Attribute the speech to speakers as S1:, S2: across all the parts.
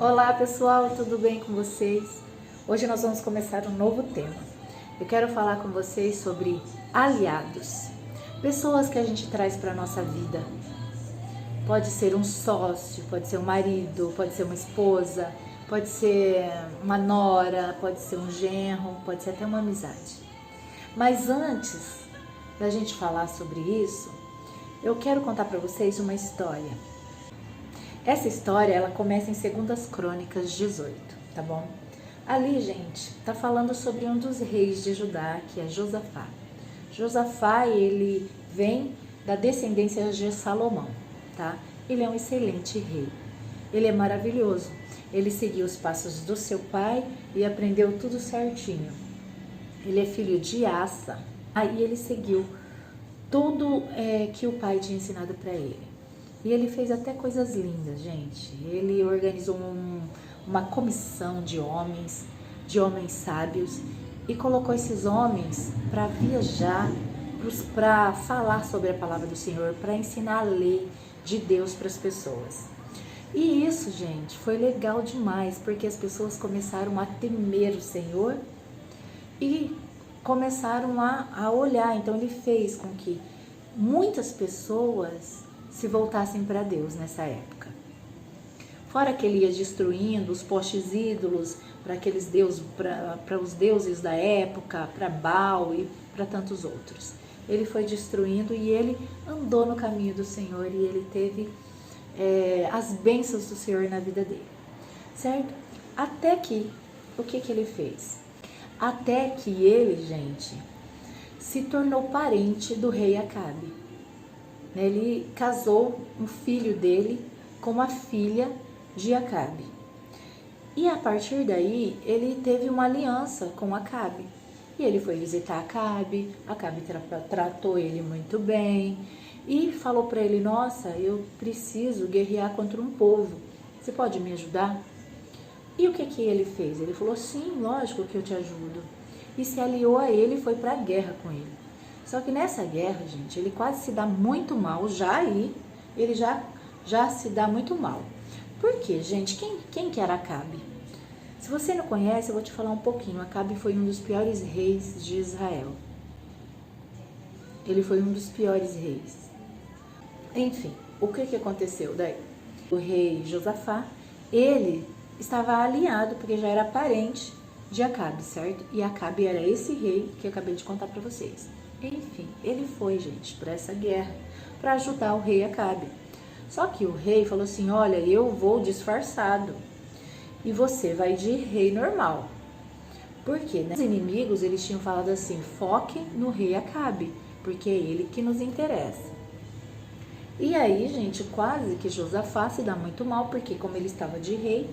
S1: Olá pessoal, tudo bem com vocês? Hoje nós vamos começar um novo tema. Eu quero falar com vocês sobre aliados, pessoas que a gente traz para a nossa vida. Pode ser um sócio, pode ser um marido, pode ser uma esposa, pode ser uma nora, pode ser um genro, pode ser até uma amizade. Mas antes da gente falar sobre isso, eu quero contar para vocês uma história. Essa história, ela começa em 2 Crônicas 18, tá bom? Ali, gente, tá falando sobre um dos reis de Judá, que é Josafá. Josafá, ele vem da descendência de Salomão, tá? Ele é um excelente rei. Ele é maravilhoso. Ele seguiu os passos do seu pai e aprendeu tudo certinho. Ele é filho de Asa. Aí ele seguiu tudo que o pai tinha ensinado para ele. E ele fez até coisas lindas, gente. Ele organizou uma comissão de homens sábios, e colocou esses homens para viajar, para falar sobre a palavra do Senhor, para ensinar a lei de Deus para as pessoas. E isso, gente, foi legal demais, porque as pessoas começaram a temer o Senhor e começaram a olhar. Então ele fez com que muitas pessoas se voltassem para Deus nessa época. Fora que ele ia destruindo os postes ídolos para aqueles deuses, para os deuses da época, para Baal e para tantos outros. Ele foi destruindo e ele andou no caminho do Senhor e ele teve as bênçãos do Senhor na vida dele, certo? Até que, o que ele fez? Até que ele, gente, se tornou parente do rei Acabe. Ele casou um filho dele com uma filha de Acabe. E a partir daí, ele teve uma aliança com Acabe. E ele foi visitar Acabe tratou ele muito bem e falou para ele: nossa, eu preciso guerrear contra um povo, você pode me ajudar? E o que ele fez? Ele falou: sim, lógico que eu te ajudo. E se aliou a ele e foi para a guerra com ele. Só que nessa guerra, gente, ele quase se dá muito mal, ele já se dá muito mal. Por quê, gente? Quem que era Acabe? Se você não conhece, eu vou te falar um pouquinho. Acabe foi um dos piores reis de Israel. Ele foi um dos piores reis. Enfim, o que aconteceu daí? O rei Josafá, ele estava aliado, porque já era parente de Acabe, certo? E Acabe era esse rei que eu acabei de contar para vocês. Enfim, ele foi, gente, para essa guerra, para ajudar o rei Acabe. Só que o rei falou assim: olha, eu vou disfarçado e você vai de rei normal. Por quê? Os inimigos, eles tinham falado assim: foque no rei Acabe, porque é ele que nos interessa. E aí, gente, quase que Josafá se dá muito mal, porque como ele estava de rei,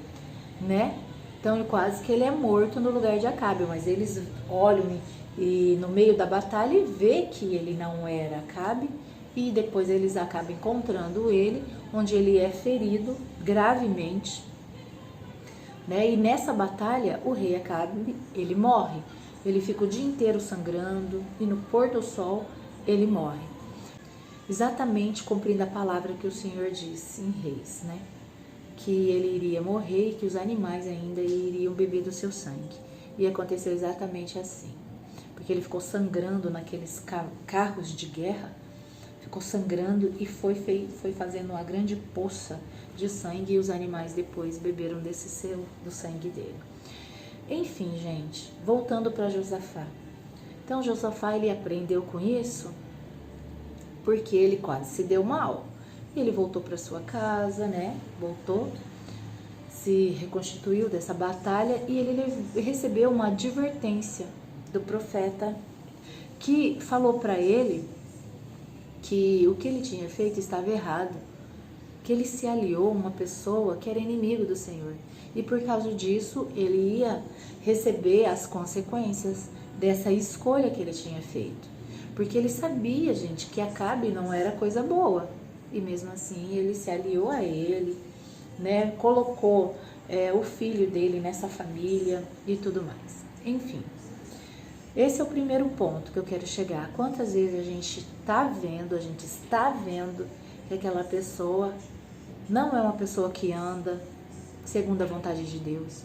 S1: né? Então, quase que ele é morto no lugar de Acabe, mas eles olham e no meio da batalha vê que ele não era Acabe, e depois eles acabam encontrando ele, onde ele é ferido gravemente, né? E nessa batalha o rei Acabe, ele morre, ele fica o dia inteiro sangrando e no pôr do sol ele morre, exatamente cumprindo a palavra que o Senhor disse em Reis, né? Que ele iria morrer e que os animais ainda iriam beber do seu sangue. E aconteceu exatamente assim. Porque ele ficou sangrando naqueles carros de guerra, ficou sangrando e foi fazendo uma grande poça de sangue, e os animais depois beberam do sangue dele. Enfim, gente, voltando para Josafá. Então, Josafá, ele aprendeu com isso porque ele quase se deu mal. Ele voltou para sua casa, né? Voltou, se reconstituiu dessa batalha e ele recebeu uma advertência do profeta que falou para ele que o que ele tinha feito estava errado, que ele se aliou a uma pessoa que era inimigo do Senhor e por causa disso ele ia receber as consequências dessa escolha que ele tinha feito, porque ele sabia, gente, que Acabe não era coisa boa. E mesmo assim ele se aliou a ele, né? Colocou o filho dele nessa família e tudo mais. Enfim, esse é o primeiro ponto que eu quero chegar. Quantas vezes a gente está vendo que aquela pessoa não é uma pessoa que anda segundo a vontade de Deus.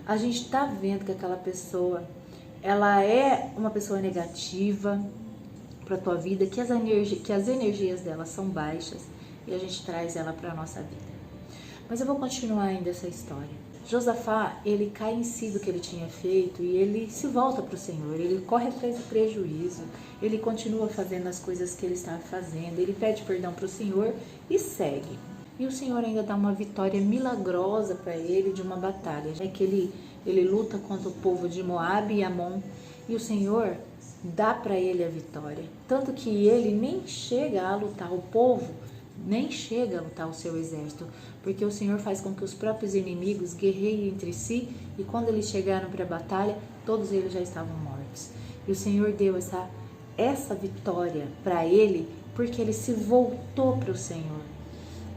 S1: A gente está vendo que aquela pessoa, ela é uma pessoa negativa para a tua vida, que as energias dela são baixas e a gente traz ela para a nossa vida. Mas eu vou continuar ainda essa história. Josafá, ele cai em si do que ele tinha feito e ele se volta para o Senhor, ele corre atrás do prejuízo, ele continua fazendo as coisas que ele estava fazendo, ele pede perdão para o Senhor e segue. E o Senhor ainda dá uma vitória milagrosa para ele de uma batalha, é que ele luta contra o povo de Moabe e Amon, e o Senhor dá para ele a vitória. Tanto que ele nem chega a lutar, o povo nem chega a lutar o seu exército, porque o Senhor faz com que os próprios inimigos guerreiem entre si, e quando eles chegaram para a batalha, todos eles já estavam mortos. E o Senhor deu essa vitória para ele, porque ele se voltou para o Senhor.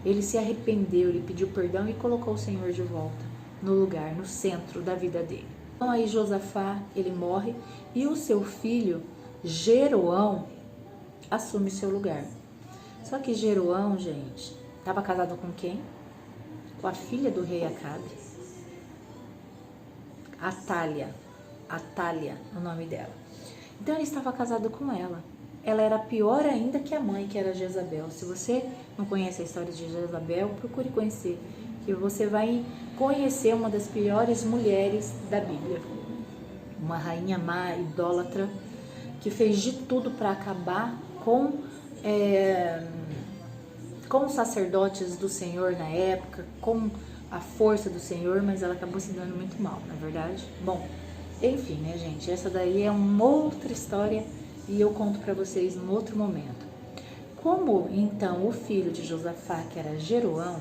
S1: Ele se arrependeu, ele pediu perdão e colocou o Senhor de volta no lugar, no centro da vida dele. Então aí Josafá, ele morre e o seu filho Jeroão assume seu lugar. Só que Jeroão, gente, estava casado com quem? Com a filha do rei Acabe. Atália, o nome dela. Então ele estava casado com ela. Ela era pior ainda que a mãe, que era Jezabel. Se você não conhece a história de Jezabel, procure conhecer, que você vai conhecer uma das piores mulheres da Bíblia. Uma rainha má, idólatra, que fez de tudo para acabar com os sacerdotes do Senhor na época, com a força do Senhor, mas ela acabou se dando muito mal, na verdade. Bom, enfim, né, gente? Essa daí é uma outra história e eu conto para vocês num outro momento. Como, então, o filho de Josafá, que era Jeroão,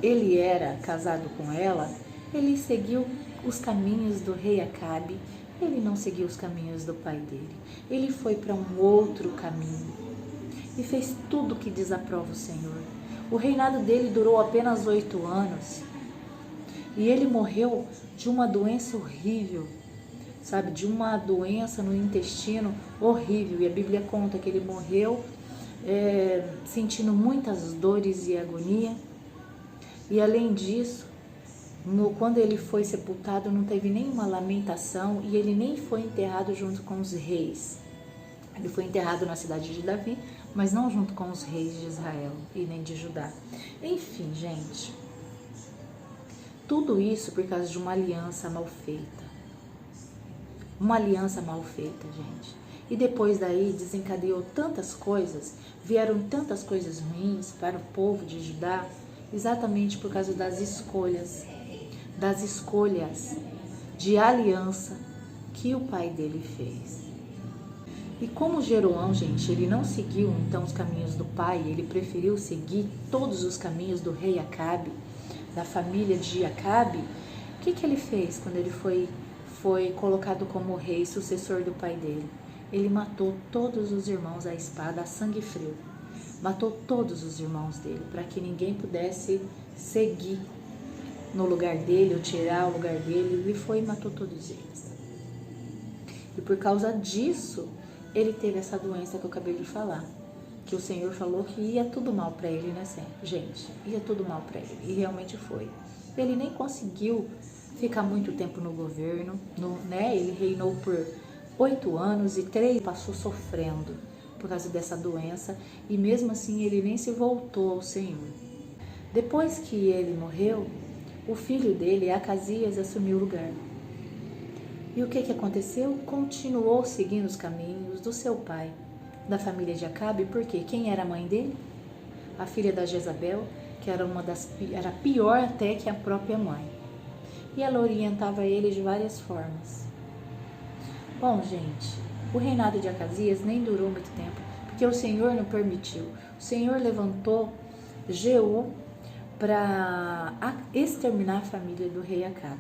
S1: ele era casado com ela, ele seguiu os caminhos do rei Acabe, ele não seguiu os caminhos do pai dele. Ele foi para um outro caminho e fez tudo que desaprova o Senhor. O reinado dele durou apenas 8 anos e ele morreu de uma doença horrível, sabe? De uma doença no intestino horrível. E a Bíblia conta que ele morreu sentindo muitas dores e agonia. E além disso, quando ele foi sepultado, não teve nenhuma lamentação e ele nem foi enterrado junto com os reis. Ele foi enterrado na cidade de Davi, mas não junto com os reis de Israel e nem de Judá. Enfim, gente, tudo isso por causa de uma aliança mal feita. Uma aliança mal feita, gente. E depois daí desencadeou tantas coisas, vieram tantas coisas ruins para o povo de Judá, exatamente por causa das escolhas de aliança que o pai dele fez. E como Jeroão, gente, ele não seguiu então os caminhos do pai, ele preferiu seguir todos os caminhos do rei Acabe, da família de Acabe, o que ele fez quando ele foi colocado como rei, sucessor do pai dele? Ele matou todos os irmãos à espada, a sangue frio. Matou todos os irmãos dele, para que ninguém pudesse seguir no lugar dele, ou tirar o lugar dele. Ele foi e matou todos eles. E por causa disso, ele teve essa doença que eu acabei de falar, que o Senhor falou que ia tudo mal para ele, né, gente? Ia tudo mal para ele, e realmente foi. Ele nem conseguiu ficar muito tempo no governo, né? Ele reinou por 8 anos e 3 passou sofrendo por causa dessa doença, e mesmo assim ele nem se voltou ao Senhor. Depois que ele morreu, o filho dele, Acasias, assumiu o lugar. E o que aconteceu? Continuou seguindo os caminhos do seu pai, da família de Acabe, porque quem era a mãe dele? A filha da Jezabel, que era era pior até que a própria mãe. E ela orientava ele de várias formas. Bom, gente, o reinado de Acasias nem durou muito tempo, porque o Senhor não permitiu. O Senhor levantou Jeú para exterminar a família do rei Acabe,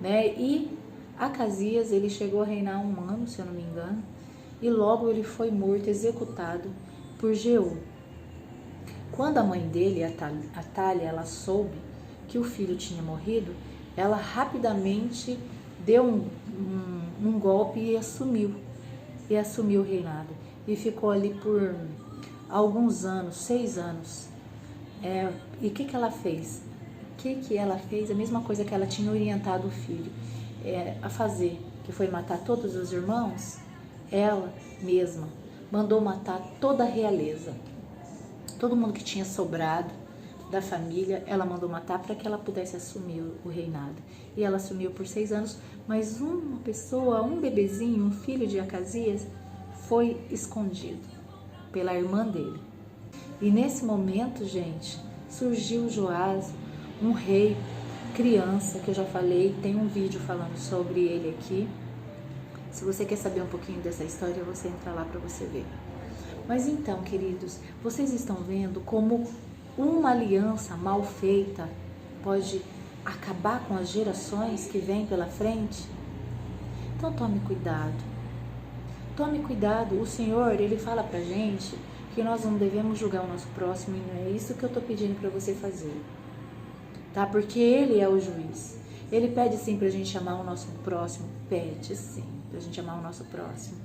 S1: né? E Acasias, ele chegou a reinar 1 ano, se eu não me engano, e logo ele foi morto, executado por Jeú. Quando a mãe dele, Atália, ela soube que o filho tinha morrido, ela rapidamente deu um golpe e assumiu o reinado. E ficou ali por alguns anos, 6 anos. E o que ela fez? que ela fez? A mesma coisa que ela tinha orientado o filho a fazer, que foi matar todos os irmãos. Ela mesma mandou matar toda a realeza. Todo mundo que tinha sobrado da família, ela mandou matar para que ela pudesse assumir o reinado. E ela assumiu por 6 anos, mas uma pessoa, um bebezinho, um filho de Acasias, foi escondido pela irmã dele. E nesse momento, gente, surgiu Joás, um rei criança, que eu já falei, tem um vídeo falando sobre ele aqui. Se você quer saber um pouquinho dessa história, você entra lá para você ver. Mas então, queridos, vocês estão vendo como uma aliança mal feita pode acabar com as gerações que vêm pela frente? Então tome cuidado. Tome cuidado. O Senhor, Ele fala pra gente que nós não devemos julgar o nosso próximo, e não é isso que eu tô pedindo para você fazer, tá? Porque Ele é o juiz. Ele pede sim pra gente amar o nosso próximo, pede sim pra gente amar o nosso próximo,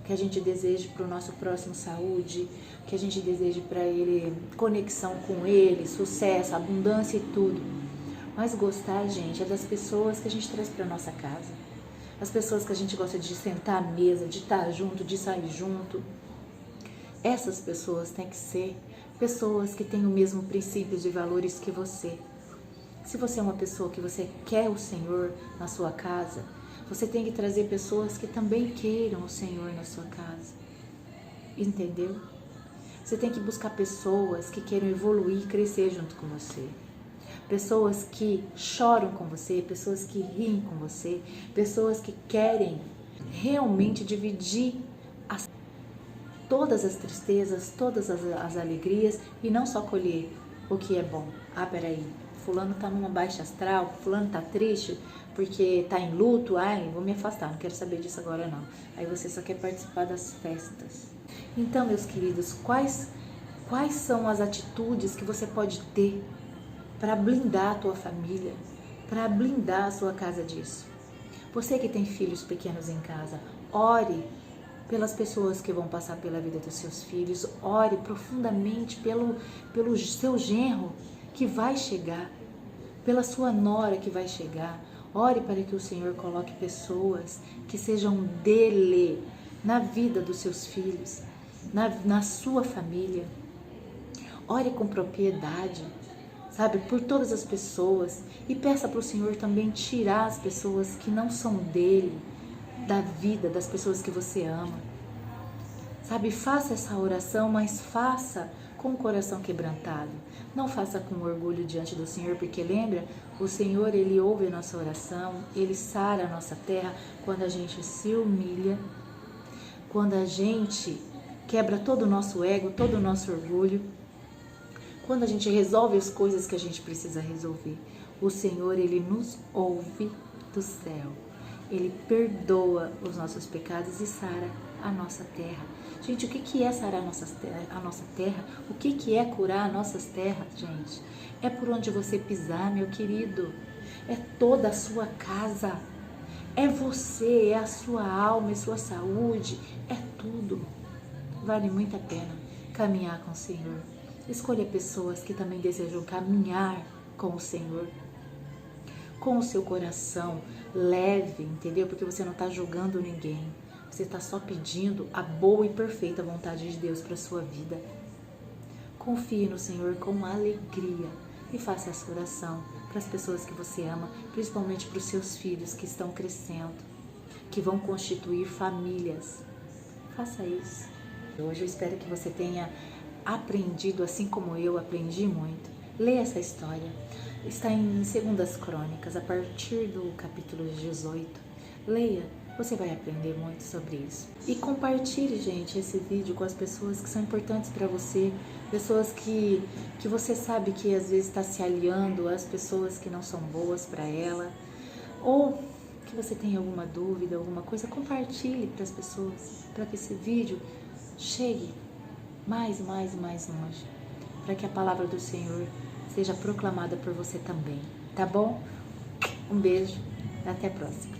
S1: que a gente deseje pro nosso próximo saúde, que a gente deseje para ele conexão com ele, sucesso, abundância e tudo. Mas gostar, gente, é das pessoas que a gente traz para nossa casa, as pessoas que a gente gosta de sentar à mesa, de estar junto, de sair junto. Essas pessoas têm que ser pessoas que têm o mesmo princípios e valores que você. Se você é uma pessoa que você quer o Senhor na sua casa, você tem que trazer pessoas que também queiram o Senhor na sua casa. Entendeu? Você tem que buscar pessoas que queiram evoluir e crescer junto com você. Pessoas que choram com você, pessoas que riem com você, pessoas que querem realmente dividir todas as tristezas, todas as alegrias e não só colher o que é bom. Ah, peraí, fulano tá numa baixa astral, fulano tá triste porque tá em luto, ai, vou me afastar, não quero saber disso agora não. Aí você só quer participar das festas. Então, meus queridos, quais são as atitudes que você pode ter para blindar a tua família, para blindar a sua casa disso? Você que tem filhos pequenos em casa, ore pelas pessoas que vão passar pela vida dos seus filhos, ore profundamente pelo seu genro que vai chegar, pela sua nora que vai chegar. Ore para que o Senhor coloque pessoas que sejam dele na vida dos seus filhos, na sua família. Ore com propriedade, sabe, por todas as pessoas, e peça para o Senhor também tirar as pessoas que não são dele, da vida das pessoas que você ama. Sabe, faça essa oração, mas faça com o coração quebrantado. Não faça com orgulho diante do Senhor, porque lembra, o Senhor, Ele ouve a nossa oração, Ele sara a nossa terra quando a gente se humilha, quando a gente quebra todo o nosso ego, todo o nosso orgulho, quando a gente resolve as coisas que a gente precisa resolver. O Senhor, Ele nos ouve do céu. Ele perdoa os nossos pecados e sara a nossa terra. Gente, o que é sarar a nossa terra? O que é curar nossas terras, gente? É por onde você pisar, meu querido. É toda a sua casa. É você, é a sua alma, é a sua saúde. É tudo. Vale muito a pena caminhar com o Senhor. Escolha pessoas que também desejam caminhar com o Senhor, com o seu coração leve, entendeu? Porque você não está julgando ninguém. Você está só pedindo a boa e perfeita vontade de Deus para a sua vida. Confie no Senhor com alegria e faça essa oração para as pessoas que você ama, principalmente para os seus filhos que estão crescendo, que vão constituir famílias. Faça isso. Hoje eu espero que você tenha aprendido, assim como eu aprendi muito. Leia essa história. Está em 2 Crônicas, a partir do capítulo 18. Leia, você vai aprender muito sobre isso. E compartilhe, gente, esse vídeo com as pessoas que são importantes para você. Pessoas que você sabe que às vezes está se aliando às pessoas que não são boas para ela. Ou que você tem alguma dúvida, alguma coisa, compartilhe para as pessoas. Para que esse vídeo chegue mais e mais e mais longe. Para que a palavra do Senhor seja proclamada por você também, tá bom? Um beijo, até a próxima.